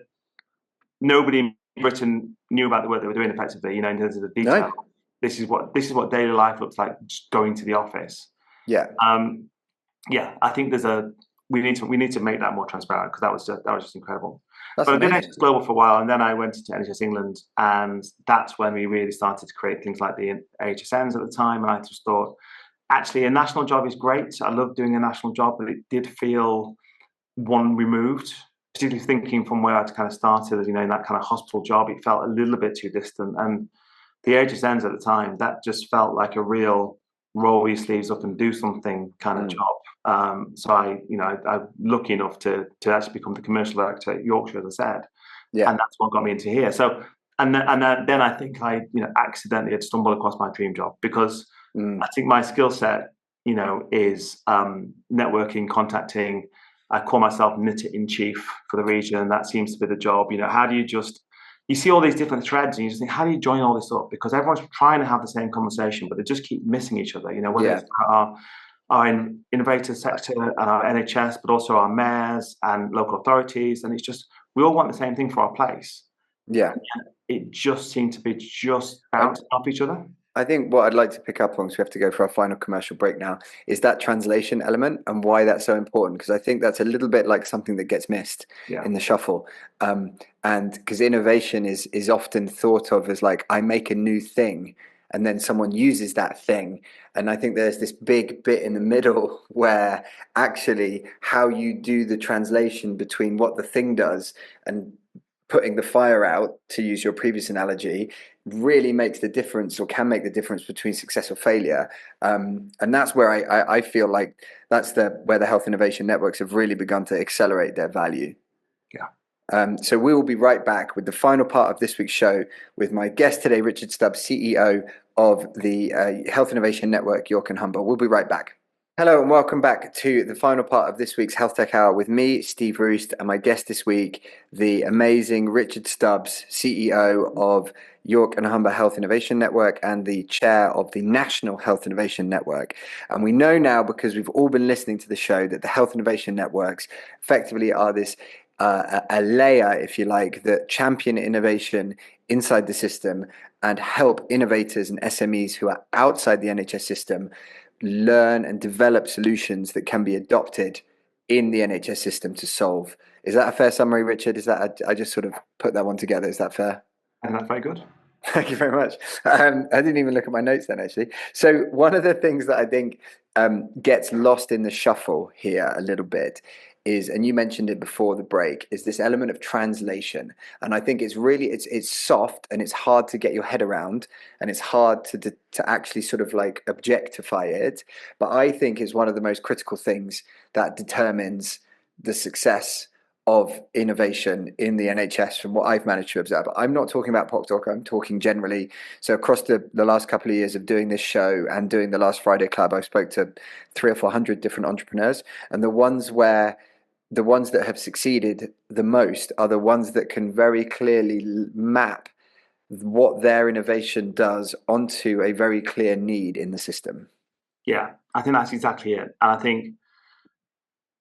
B: nobody in Britain knew about the work they were doing effectively, in terms of the detail. No. This is what daily life looks like, just going to the office.
A: Yeah.
B: I think we need to make that more transparent, because that was just incredible.
A: That's
B: but I did NHS Global for a while, and then I went to NHS England, and that's when we really started to create things like the HSNs at the time. And I just thought, actually, a national job is great. I love doing a national job, but it did feel one removed. Particularly thinking from where I'd kind of started, in that kind of hospital job, it felt a little bit too distant. And the HSNs at the time, that just felt like a real roll your sleeves up and do something kind of job. So I'm lucky enough to actually become the commercial director at Yorkshire, as I said. Yeah. And that's what got me into here. So, and then I think I, accidentally had stumbled across my dream job, because I think my skill set, is networking, contacting. I call myself knitter in chief for the region, and that seems to be the job. How do you see all these different threads, and you just think, how do you join all this up? Because everyone's trying to have the same conversation, but they just keep missing each other. Whether it's our innovator sector and our NHS, but also our mayors and local authorities, and it's just, we all want the same thing for our place.
A: Yeah,
B: and it just seemed to be bouncing off each other.
A: I think what I'd like to pick up on, because we have to go for our final commercial break now, is that translation element and why that's so important. Because I think that's a little bit like something that gets missed in the shuffle. And because innovation is often thought of as like, I make a new thing and then someone uses that thing. And I think there's this big bit in the middle where actually how you do the translation between what the thing does and putting the fire out, to use your previous analogy, really makes the difference, or can make the difference, between success or failure. And that's where I feel like that's where the health innovation networks have really begun to accelerate their value.
B: Yeah,
A: So we will be right back with the final part of this week's show with my guest today, Richard Stubbs, CEO of the Health Innovation Network, York and Humber. We'll be right back. Hello and welcome back to the final part of this week's Health Tech Hour with me, Steve Roost, and my guest this week, the amazing Richard Stubbs, CEO of York and Humber Health Innovation Network and the chair of the National Health Innovation Network. And we know now, because we've all been listening to the show, that the Health Innovation Networks effectively are this a layer, if you like, that champion innovation inside the system and help innovators and SMEs who are outside the NHS system learn and develop solutions that can be adopted in the NHS system to solve. Is that a fair summary, Richard? Is that I just sort of put that one together? Is that fair?
B: And that's very good.
A: Thank you very much. I didn't even look at my notes then, actually. So one of the things that I think gets lost in the shuffle here a little bit is, and you mentioned it before the break, is this element of translation. And I think it's really, it's soft and it's hard to get your head around, and it's hard to actually sort of like objectify it. But I think it's one of the most critical things that determines the success of innovation in the NHS from what I've managed to observe. I'm not talking about PocDoc, I'm talking generally. So across the last couple of years of doing this show and doing the Last Friday Club, I spoke to 300 or 400 different entrepreneurs, and the ones that have succeeded the most are the ones that can very clearly map what their innovation does onto a very clear need in the system.
B: Yeah, I think that's exactly it. And I think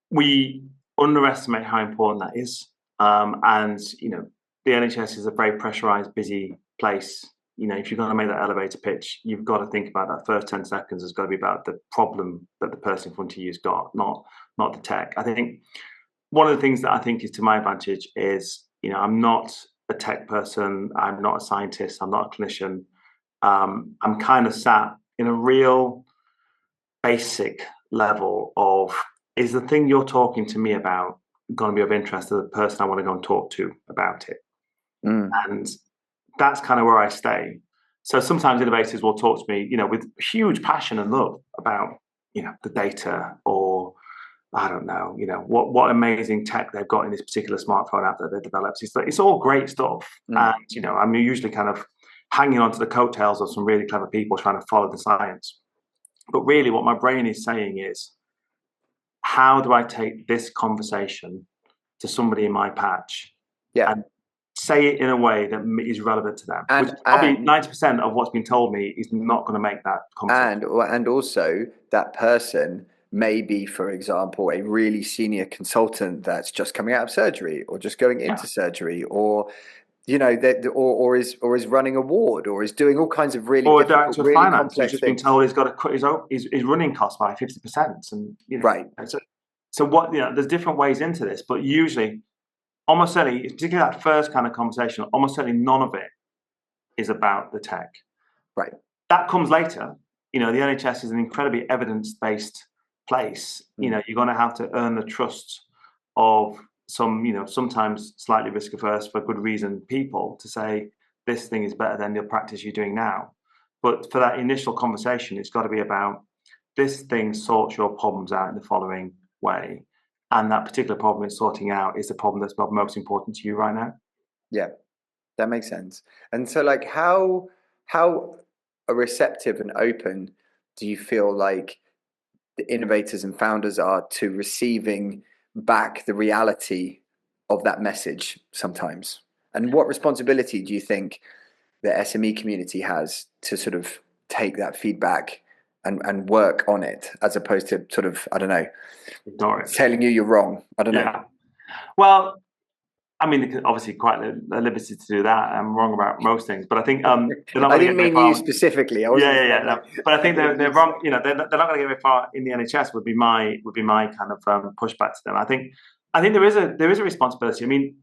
B: we underestimate how important that is. And, the NHS is a very pressurized, busy place. If you're going to make that elevator pitch, you've got to think about that first 10 seconds has got to be about the problem that the person in front of you's got, not the tech. I think one of the things that I think is to my advantage is, I'm not a tech person, I'm not a scientist, I'm not a clinician. I'm kind of sat in a real basic level of, is the thing you're talking to me about going to be of interest to the person I want to go and talk to about it? And that's kind of where I stay. So sometimes innovators will talk to me, with huge passion and love about, the data, or I don't know, what amazing tech they've got in this particular smartphone app that they developed. It's all great stuff. And, I'm usually kind of hanging on to the coattails of some really clever people trying to follow the science. But really what my brain is saying is, how do I take this conversation to somebody in my patch and say it in a way that is relevant to them? Which probably 90% of what's been told me is not going to make that conversation.
A: And also that person may be, for example, a really senior consultant that's just coming out of surgery or just going into surgery, or or is running a ward, or is doing all kinds of really difficult,
B: director of
A: really
B: finance
A: complex
B: who's just
A: things.
B: been told he's got to cut his running costs by 50%, and
A: right.
B: So what there's different ways into this, but usually, almost certainly, particularly that first kind of conversation, almost certainly none of it is about the tech.
A: Right.
B: That comes later. The NHS is an incredibly evidence-based place. You're going to have to earn the trust of some, sometimes slightly risk-averse for good reason people to say this thing is better than the practice you're doing now. But for that initial conversation, it's got to be about this thing sorts your problems out in the following way, and that particular problem it's sorting out is the problem that's most important to you right now.
A: Yeah, that makes sense. And so, like, how receptive and open do you feel like the innovators and founders are to receiving back the reality of that message sometimes? And what responsibility do you think the SME community has to sort of take that feedback and work on it, as opposed to sort of, I don't know, telling you you're wrong? I don't know.
B: Well, I mean, obviously quite a liberty to do that. I'm wrong about most things, but I think they're not
A: I didn't mean you specifically.
B: No. But I think they're wrong. They're not going to get very far in the NHS. Would be my kind of pushback to them. I think there is a responsibility. I mean,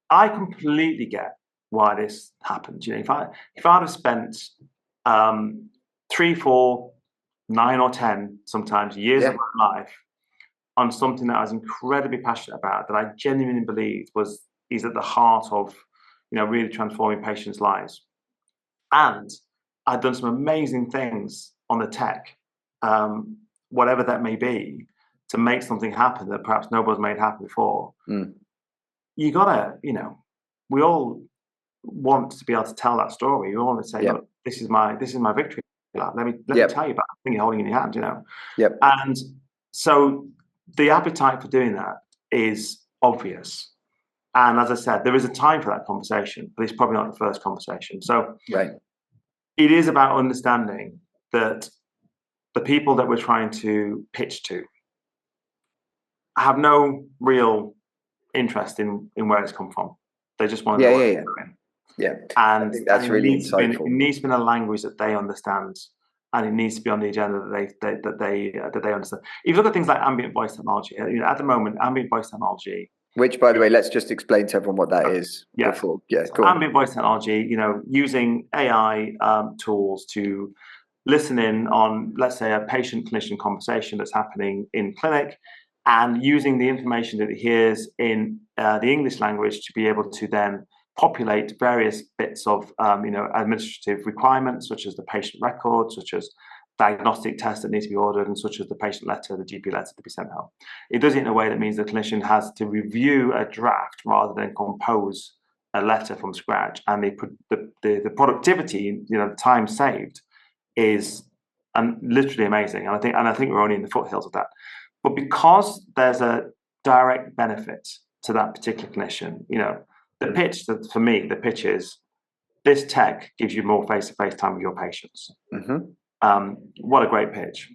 B: I completely get why this happened. If I'd have spent 3, 4, 9 or 10 sometimes years of my life on something that I was incredibly passionate about, that I genuinely believed is at the heart of, really transforming patients' lives. And I'd done some amazing things on the tech, whatever that may be, to make something happen that perhaps nobody's made happen before. you gotta, we all want to be able to tell that story. We all want to say,
A: Yeah.
B: look, this is my victory lap. Let me
A: Yep.
B: tell you about the thing you're holding in your hand,
A: Yep.
B: And so the appetite for doing that is obvious. And as I said, there is a time for that conversation, but it's probably not the first conversation. So
A: Right.
B: it is about understanding that the people that we're trying to pitch to have no real interest in where it's come from. They just want to know what it's doing.
A: Yeah.
B: And
A: I think that's really insightful.
B: It needs to be in a language that they understand, and it needs to be on the agenda that they understand. If you look at things like ambient voice technology, at the moment, ambient voice technology.
A: Which, by the way, let's just explain to everyone what that is before. Yeah,
B: so
A: go on.
B: Ambient voice technology, using AI tools to listen in on, let's say, a patient-clinician conversation that's happening in clinic, and using the information that it hears in the English language to be able to then populate various bits of administrative requirements, such as the patient record, such as diagnostic tests that need to be ordered, and such as the patient letter, the GP letter to be sent home. It does it in a way that means the clinician has to review a draft rather than compose a letter from scratch, and the productivity, the time saved, is literally amazing. And I think we're only in the foothills of that. But because there's a direct benefit to that particular clinician, the pitch, for me, the pitch is, this tech gives you more face-to-face time with your patients.
A: Mm-hmm.
B: What a great pitch.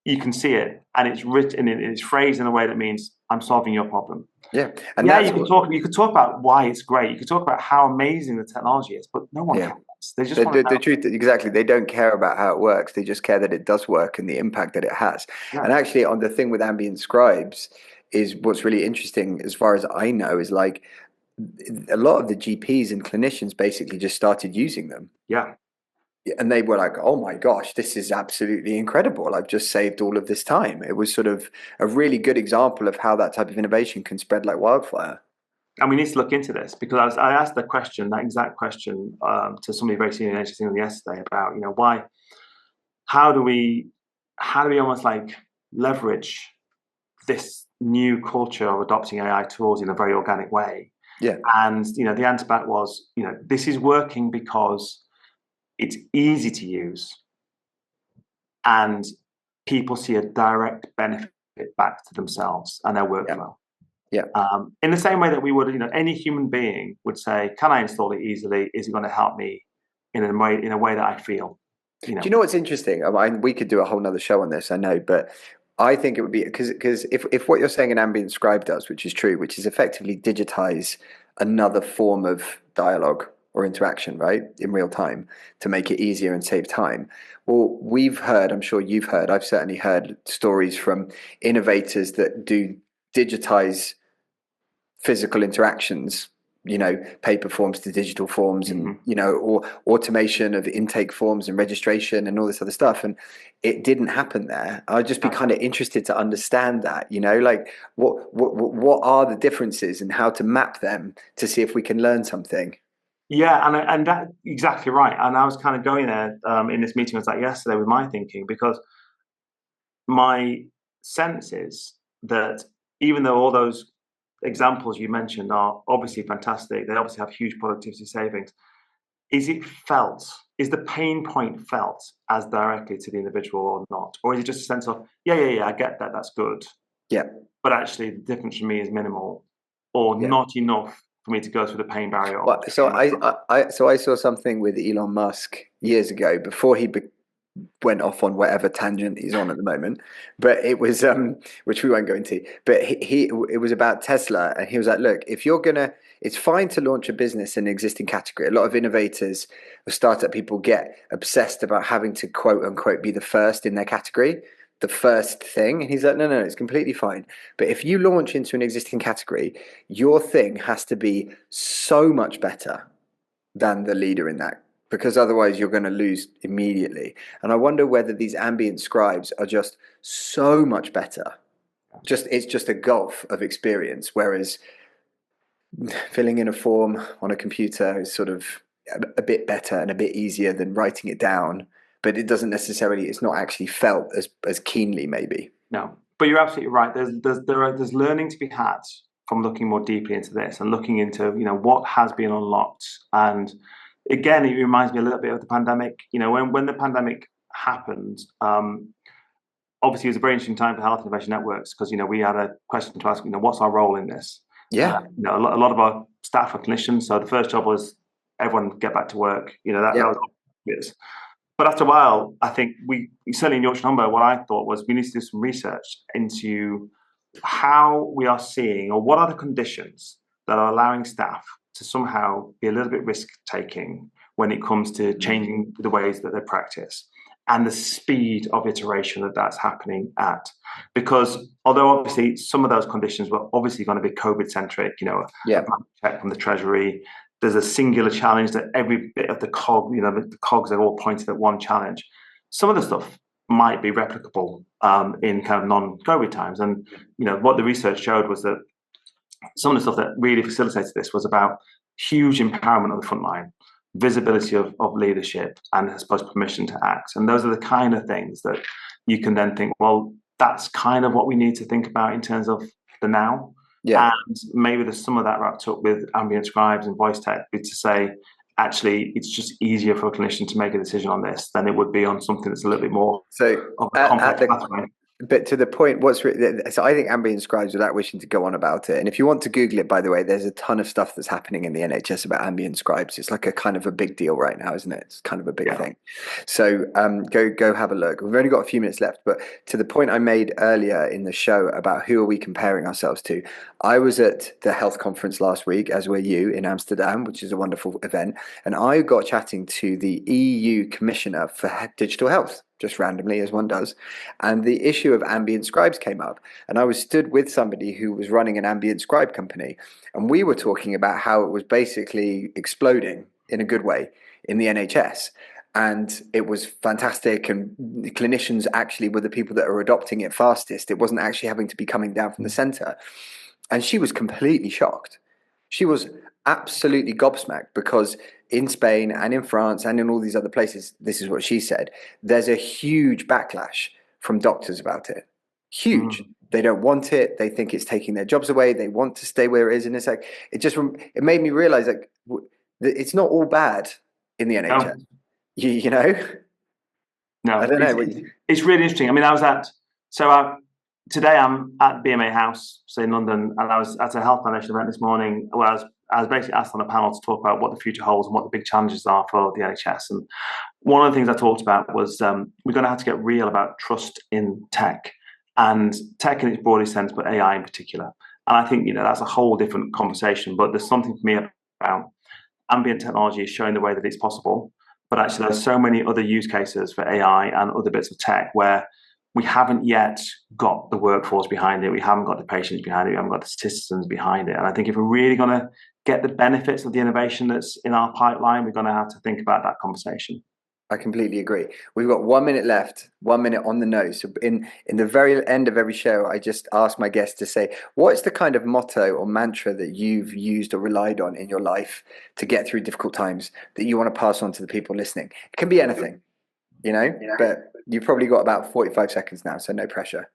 B: You can see it, and it's written, it's phrased in a way that means, I'm solving your problem.
A: Yeah. And
B: you could talk about why it's great. You could talk about how amazing the technology is, but no one cares. They just want to know.
A: The truth, exactly. They don't care about how it works. They just care that it does work and the impact that it has. Yeah. And actually, on the thing with ambient scribes, is what's really interesting, as far as I know, is like a lot of the GPs and clinicians basically just started using them.
B: Yeah.
A: And they were like, oh my gosh, this is absolutely incredible. I've just saved all of this time. It was sort of a really good example of how that type of innovation can spread like wildfire.
B: And we need to look into this, because I asked that exact question to somebody very senior in NHS England yesterday about, how do we almost like leverage this new culture of adopting AI tools in a very organic way?
A: Yeah.
B: And, the answer back was, this is working because it's easy to use, and people see a direct benefit back to themselves and their workflow.
A: Yeah.
B: In the same way that we would, any human being would say, can I install it easily? Is it going to help me in a way that I feel?
A: Do you know what's interesting? I mean, we could do a whole nother show on this, I know, but I think it would be, because if what you're saying an ambient scribe does, which is true, which is effectively digitize another form of dialogue or interaction, right, in real time, to make it easier and save time. Well, we've heard, I'm sure you've heard, I've certainly heard stories from innovators that do digitize physical interactions, paper forms to digital forms, and or automation of intake forms and registration and all this other stuff, and it didn't happen there. I'd just be kind of interested to understand that, like what are the differences and how to map them to see if we can learn something.
B: Yeah, and that's exactly right. And I was kind of going there in this meeting, was like yesterday, with my thinking, because my sense is that even though all those examples you mentioned are obviously fantastic, they obviously have huge productivity savings, is the pain point felt as directly to the individual or not? Or is it just a sense of, I get that, that's good.
A: Yeah.
B: But actually the difference for me is minimal, or not enough for me to go through the pain barrier.
A: Well, so I saw something with Elon Musk years ago, before he went off on whatever tangent he's on at the moment, but it was which we won't go into, but it was about Tesla, and he was like, look, if you're gonna, it's fine to launch a business in an existing category. A lot of innovators or startup people get obsessed about having to quote unquote be the first in their category, the first thing. And he's like, no, it's completely fine. But if you launch into an existing category, your thing has to be so much better than the leader in that, because otherwise you're going to lose immediately. And I wonder whether these ambient scribes are just so much better. It's just a gulf of experience, whereas filling in a form on a computer is sort of a bit better and a bit easier than writing it down, but it doesn't necessarily, it's not actually felt as keenly, maybe.
B: No, but you're absolutely right. There's learning to be had from looking more deeply into this and looking into, what has been unlocked. And again, it reminds me a little bit of the pandemic. When the pandemic happened, obviously it was a very interesting time for health innovation networks because, we had a question to ask, what's our role in this?
A: Yeah.
B: A lot of our staff are clinicians. So the first job was everyone get back to work. That was obvious. But after a while, I think we certainly in Yorkshire and Humber, what I thought was we need to do some research into how we are seeing, or what are the conditions that are allowing staff to somehow be a little bit risk-taking when it comes to changing the ways that they practice and the speed of iteration that's happening at. Because although obviously some of those conditions were obviously going to be COVID-centric, a check from the Treasury, there's a singular challenge that every bit of the cog, the cogs are all pointed at one challenge. Some of the stuff might be replicable in kind of non-COVID times. And, what the research showed was that some of the stuff that really facilitated this was about huge empowerment of the front line, visibility of leadership, and I suppose permission to act. And those are the kind of things that you can then think, well, that's kind of what we need to think about in terms of the now. Yeah. And maybe there's some of that wrapped up with ambient scribes and voice tech to say, actually, it's just easier for a clinician to make a decision on this than it would be on something that's a little bit more of a complex pathway.
A: But to the point, so I think ambient scribes, without wishing to go on about it, and if you want to Google it, by the way, there's a ton of stuff that's happening in the NHS about ambient scribes. It's like a kind of a big deal right now, isn't it? It's kind of a big thing. So go have a look. We've only got a few minutes left, but to the point I made earlier in the show about who are we comparing ourselves to, I was at the health conference last week, as were you, in Amsterdam, which is a wonderful event, and I got chatting to the EU Commissioner for Digital Health, just randomly, as one does. And the issue of ambient scribes came up. And I was stood with somebody who was running an ambient scribe company. And we were talking about how it was basically exploding in a good way in the NHS. And it was fantastic. And clinicians actually were the people that are adopting it fastest. It wasn't actually having to be coming down from the center. And she was completely shocked. She was absolutely gobsmacked because in Spain and in France and in all these other places, this is what she said, there's a huge backlash from doctors about it. Huge. They don't want it. They think it's taking their jobs away. They want to stay where it is. And it's like, it made me realize that it's not all bad in the NHS. No. You know?
B: No, I don't know. It's really interesting. I mean, today I'm at BMA House, in London, and I was at a Health Foundation event this morning where I was basically asked on a panel to talk about what the future holds and what the big challenges are for the NHS. And one of the things I talked about was we're going to have to get real about trust in tech, and tech in its broadest sense, but AI in particular. And I think, that's a whole different conversation, but there's something for me about ambient technology is showing the way that it's possible. But actually, there's so many other use cases for AI and other bits of tech where we haven't yet got the workforce behind it. We haven't got the patients behind it. We haven't got the statisticians behind it. And I think if we're really going to get the benefits of the innovation that's in our pipeline, we're going to have to think about that conversation.
A: I completely agree. We've got 1 minute left, 1 minute on the nose. So in the very end of every show, I just ask my guests to say, what's the kind of motto or mantra that you've used or relied on in your life to get through difficult times that you want to pass on to the people listening? It can be anything, but you've probably got about 45 seconds now, so no pressure.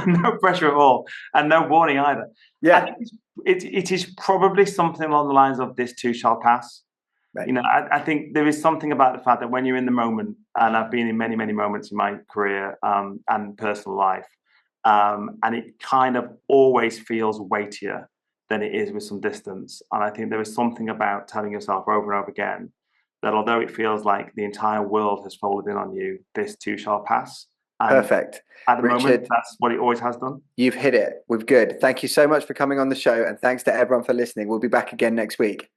B: No pressure at all, and no warning either. Yeah, I think it is probably something along the lines of "This too shall pass." Right. I think there is something about the fact that when you're in the moment, and I've been in many, many moments in my career and personal life, and it kind of always feels weightier than it is with some distance. And I think there is something about telling yourself over and over again that although it feels like the entire world has folded in on you, this too shall pass. And
A: perfect.
B: At the moment, that's what it always has done.
A: You've hit it. We're good. Thank you so much for coming on the show, and thanks to everyone for listening. We'll be back again next week.